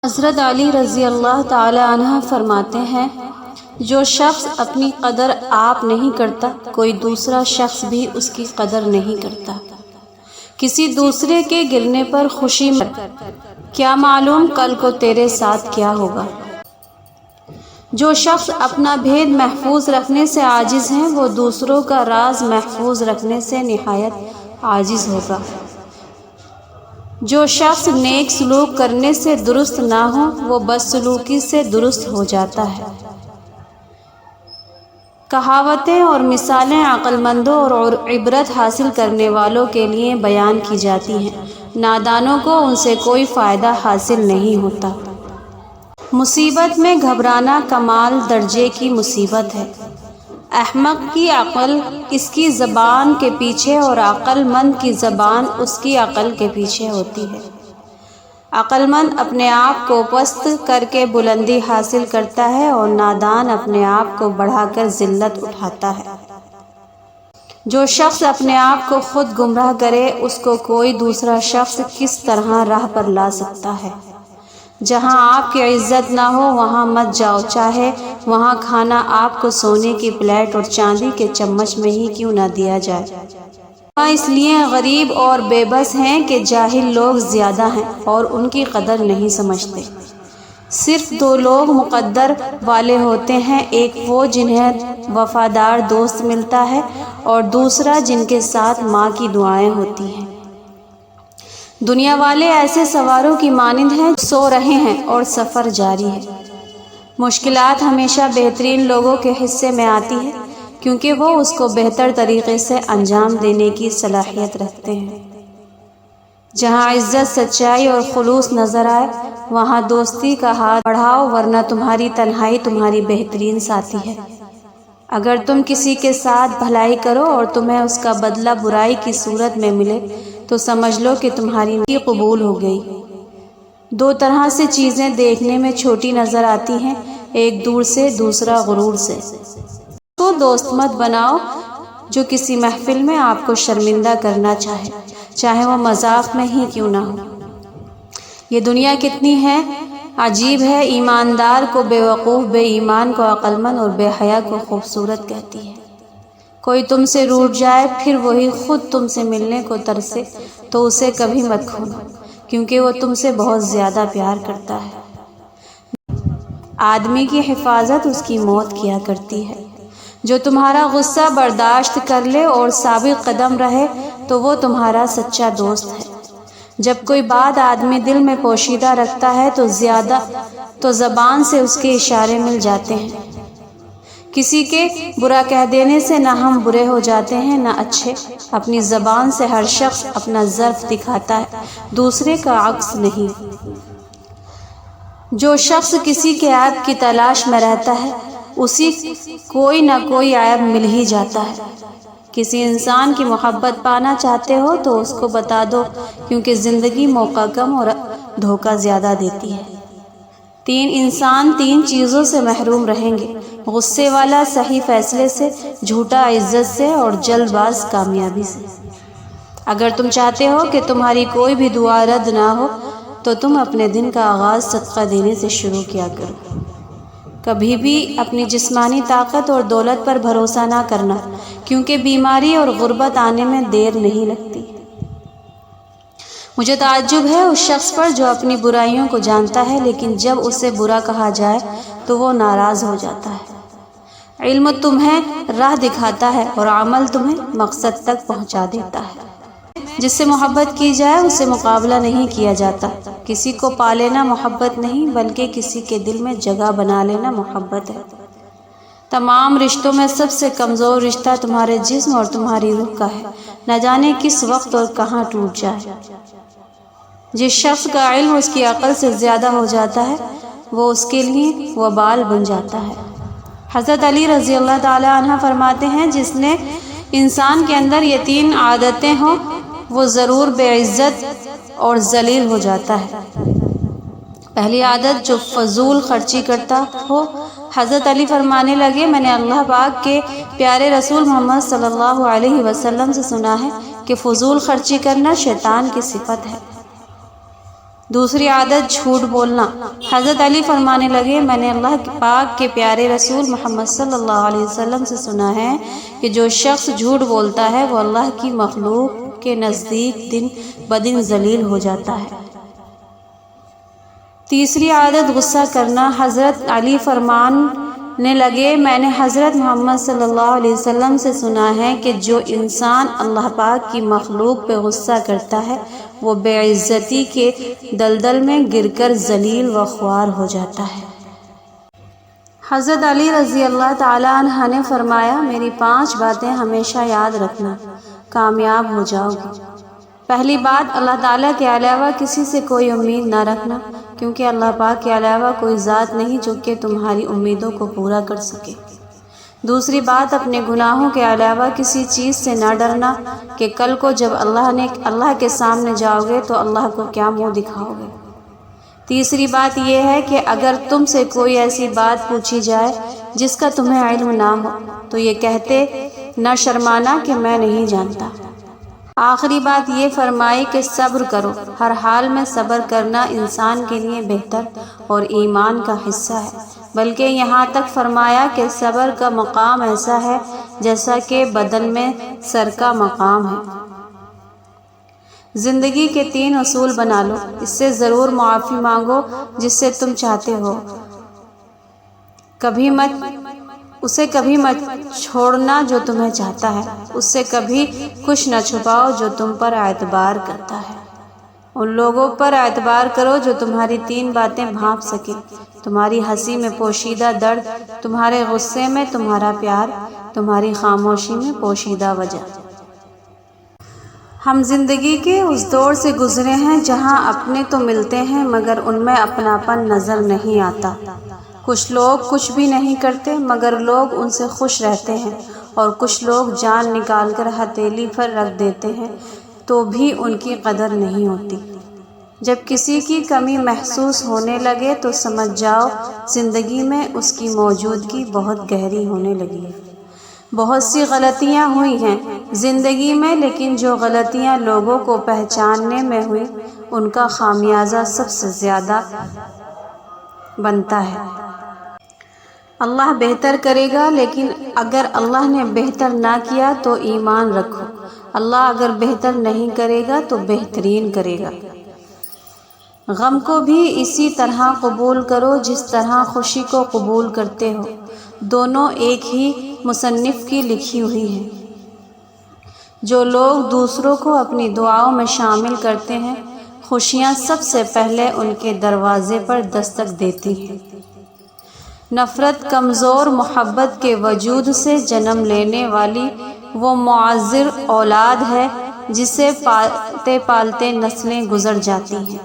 حضرت علی رضی اللہ تعالی عنہ فرماتے ہیں، جو شخص اپنی قدر آپ نہیں کرتا، کوئی دوسرا شخص بھی اس کی قدر نہیں کرتا۔ کسی دوسرے کے گرنے پر خوشی مت، کیا معلوم کل کو تیرے ساتھ کیا ہوگا۔ جو شخص اپنا بھید محفوظ رکھنے سے عاجز ہے، وہ دوسروں کا راز محفوظ رکھنے سے نہایت عاجز ہوگا۔ جو شخص نیک سلوک کرنے سے درست نہ ہو، وہ بدسلوکی سے درست ہو جاتا ہے۔ کہاوتیں اور مثالیں عقل مندوں اور عبرت حاصل کرنے والوں کے لیے بیان کی جاتی ہیں، نادانوں کو ان سے کوئی فائدہ حاصل نہیں ہوتا۔ مصیبت میں گھبرانا کمال درجے کی مصیبت ہے۔ احمق کی عقل اس کی زبان کے پیچھے اور عقل مند کی زبان اس کی عقل کے پیچھے ہوتی ہے۔ عقل مند اپنے آپ کو پست کر کے بلندی حاصل کرتا ہے اور نادان اپنے آپ کو بڑھا کر ذلت اٹھاتا ہے۔ جو شخص اپنے آپ کو خود گمراہ کرے، اس کو کوئی دوسرا شخص کس طرح راہ پر لا سکتا ہے۔ جہاں آپ کی عزت نہ ہو وہاں مت جاؤ، چاہے وہاں کھانا آپ کو سونے کی پلیٹ اور چاندی کے چمچ میں ہی کیوں نہ دیا جائے۔ وہاں اس لیے غریب اور بے بس ہیں کہ جاہل لوگ زیادہ ہیں اور ان کی قدر نہیں سمجھتے۔ صرف دو لوگ مقدر والے ہوتے ہیں، ایک وہ جنہیں وفادار دوست ملتا ہے اور دوسرا جن کے ساتھ ماں کی دعائیں ہوتی ہیں۔ دنیا والے ایسے سواروں کی مانند ہیں، سو رہے ہیں اور سفر جاری ہے۔ مشکلات ہمیشہ بہترین لوگوں کے حصے میں آتی ہے، کیونکہ وہ اس کو بہتر طریقے سے انجام دینے کی صلاحیت رکھتے ہیں۔ جہاں عزت، سچائی اور خلوص نظر آئے، وہاں دوستی کا ہاتھ بڑھاؤ، ورنہ تمہاری تنہائی تمہاری بہترین ساتھی ہے۔ اگر تم کسی کے ساتھ بھلائی کرو اور تمہیں اس کا بدلہ برائی کی صورت میں ملے، تو سمجھ لو کہ تمہاری نیکی قبول ہو گئی۔ دو طرح سے چیزیں دیکھنے میں چھوٹی نظر آتی ہیں، ایک دور سے، دوسرا غرور سے۔ تو دوست مت بناؤ جو کسی محفل میں آپ کو شرمندہ کرنا چاہے وہ مذاق میں ہی کیوں نہ ہو۔ یہ دنیا کتنی ہے عجیب ہے، ایماندار کو بے وقوف، بے ایمان کو عقل مند اور بے حیا کو خوبصورت کہتی ہے۔ کوئی تم سے روٹھ جائے، پھر وہی خود تم سے ملنے کو ترسے، تو اسے کبھی مت کھونا، کیونکہ وہ تم سے بہت زیادہ پیار کرتا ہے۔ آدمی کی حفاظت اس کی موت کیا کرتی ہے۔ جو تمہارا غصہ برداشت کر لے اور ثابت قدم رہے، تو وہ تمہارا سچا دوست ہے۔ جب کوئی بات آدمی دل میں پوشیدہ رکھتا ہے تو زبان سے اس کے اشارے مل جاتے ہیں۔ کسی کے برا کہہ دینے سے نہ ہم برے ہو جاتے ہیں نہ اچھے۔ اپنی زبان سے ہر شخص اپنا ظرف دکھاتا ہے، دوسرے کا عکس نہیں۔ جو شخص کسی کے عیب کی تلاش میں رہتا ہے، اسی کوئی نہ کوئی عیب مل ہی جاتا ہے۔ کسی انسان کی محبت پانا چاہتے ہو تو اس کو بتا دو، کیونکہ زندگی موقع کم اور دھوکہ زیادہ دیتی ہے۔ تین انسان تین چیزوں سے محروم رہیں گے: غصے والا صحیح فیصلے سے، جھوٹا عزت سے اور جلد باز کامیابی سے۔ اگر تم چاہتے ہو کہ تمہاری کوئی بھی دعا رد نہ ہو، تو تم اپنے دن کا آغاز صدقہ دینے سے شروع کیا کرو۔ کبھی بھی اپنی جسمانی طاقت اور دولت پر بھروسہ نہ کرنا، کیونکہ بیماری اور غربت آنے میں دیر نہیں لگتی۔ مجھے تعجب ہے اس شخص پر جو اپنی برائیوں کو جانتا ہے، لیکن جب اسے برا کہا جائے تو وہ ناراض ہو جاتا ہے۔ علم تمہیں راہ دکھاتا ہے اور عمل تمہیں مقصد تک پہنچا دیتا ہے۔ جس سے محبت کی جائے اس سے مقابلہ نہیں کیا جاتا۔ کسی کو پا لینا محبت نہیں، بلکہ کسی کے دل میں جگہ بنا لینا محبت ہے۔ تمام رشتوں میں سب سے کمزور رشتہ تمہارے جسم اور تمہاری روح کا ہے، نہ جانے کس وقت اور کہاں ٹوٹ جائے۔ جس شخص کا علم اس کی عقل سے زیادہ ہو جاتا ہے، وہ اس کے لیے وبال بن جاتا ہے۔ حضرت علی رضی اللہ تعالی عنہ فرماتے ہیں، جس نے انسان کے اندر یہ تین عادتیں ہوں، وہ ضرور بے عزت اور ذلیل ہو جاتا ہے۔ پہلی عادت، جو فضول خرچی کرتا ہو۔ حضرت علی فرمانے لگے، میں نے اللہ پاک کے پیارے رسول محمد صلی اللہ علیہ وسلم سے سنا ہے کہ فضول خرچی کرنا شیطان کی صفت ہے۔ دوسری عادت جھوٹ بولنا۔ حضرت علی فرمانے لگے، میں نے اللہ پاک کے پیارے رسول محمد صلی اللہ علیہ وسلم سے سنا ہے کہ جو شخص جھوٹ بولتا ہے وہ اللہ کی مخلوق کے نزدیک دن بدن ذلیل ہو جاتا ہے۔ تیسری عادت غصہ کرنا۔ حضرت علی فرمانے لگے، میں نے حضرت محمد صلی اللہ علیہ وسلم سے سنا ہے کہ جو انسان اللہ پاک کی مخلوق پہ غصہ کرتا ہے وہ بے عزتی کے دلدل میں گر کر ذلیل و خوار ہو جاتا ہے۔ حضرت علی رضی اللہ تعالیٰ عنہ نے فرمایا، میری 5 باتیں ہمیشہ یاد رکھنا، کامیاب ہو جاؤ گے۔ پہلی بات، اللہ تعالیٰ کے علاوہ کسی سے کوئی امید نہ رکھنا، کیونکہ اللہ پاک کے علاوہ کوئی ذات نہیں جو کہ تمہاری امیدوں کو پورا کر سکے۔ دوسری بات، اپنے گناہوں کے علاوہ کسی چیز سے نہ ڈرنا کہ کل کو جب اللہ کے سامنے جاؤ گے تو اللہ کو کیا منہ دکھاؤ گے۔ تیسری بات یہ ہے کہ اگر تم سے کوئی ایسی بات پوچھی جائے جس کا تمہیں علم نہ ہو تو یہ کہتے نہ شرمانا کہ میں نہیں جانتا۔ آخری بات یہ فرمائی کہ صبر کرو، ہر حال میں صبر کرنا انسان کے لیے بہتر اور ایمان کا حصہ ہے، بلکہ یہاں تک فرمایا کہ صبر کا مقام ایسا ہے جیسا کہ بدن میں سر کا مقام ہے۔ زندگی کے 3 اصول بنا لو، اس سے ضرور معافی مانگو جس سے تم چاہتے ہو، اسے کبھی مت چھوڑنا جو تمہیں چاہتا ہے، اس سے کبھی کچھ نہ چھپاؤ جو تم پر اعتبار کرتا ہے۔ ان لوگوں پر اعتبار کرو جو تمہاری 3 باتیں بھانپ سکے، تمہاری ہنسی میں پوشیدہ درد، تمہارے غصے میں تمہارا پیار، تمہاری خاموشی میں پوشیدہ وجہ۔ ہم زندگی کے اس دور سے گزرے ہیں جہاں اپنے تو ملتے ہیں مگر ان میں اپناپن نظر نہیں آتا۔ کچھ لوگ کچھ بھی نہیں کرتے مگر لوگ ان سے خوش رہتے ہیں، اور کچھ لوگ جان نکال کر ہتھیلی پر رکھ دیتے ہیں تو بھی ان کی قدر نہیں ہوتی۔ جب کسی کی کمی محسوس ہونے لگے تو سمجھ جاؤ زندگی میں اس کی موجودگی بہت گہری ہونے لگی ہے۔ بہت سی غلطیاں ہوئی ہیں زندگی میں، لیکن جو غلطیاں لوگوں کو پہچاننے میں ہوئی ان کا خمیازہ سب سے زیادہ بنتا ہے۔ اللہ بہتر کرے گا، لیکن اگر اللہ نے بہتر نہ کیا تو ایمان رکھو، اللہ اگر بہتر نہیں کرے گا تو بہترین کرے گا۔ غم کو بھی اسی طرح قبول کرو جس طرح خوشی کو قبول کرتے ہو، دونوں ایک ہی مصنف کی لکھی ہوئی ہیں۔ جو لوگ دوسروں کو اپنی دعاؤں میں شامل کرتے ہیں، خوشیاں سب سے پہلے ان کے دروازے پر دستک دیتی ہیں۔ نفرت کمزور محبت کے وجود سے جنم لینے والی وہ معذر اولاد ہے جسے پالتے پالتے نسلیں گزر جاتی ہیں۔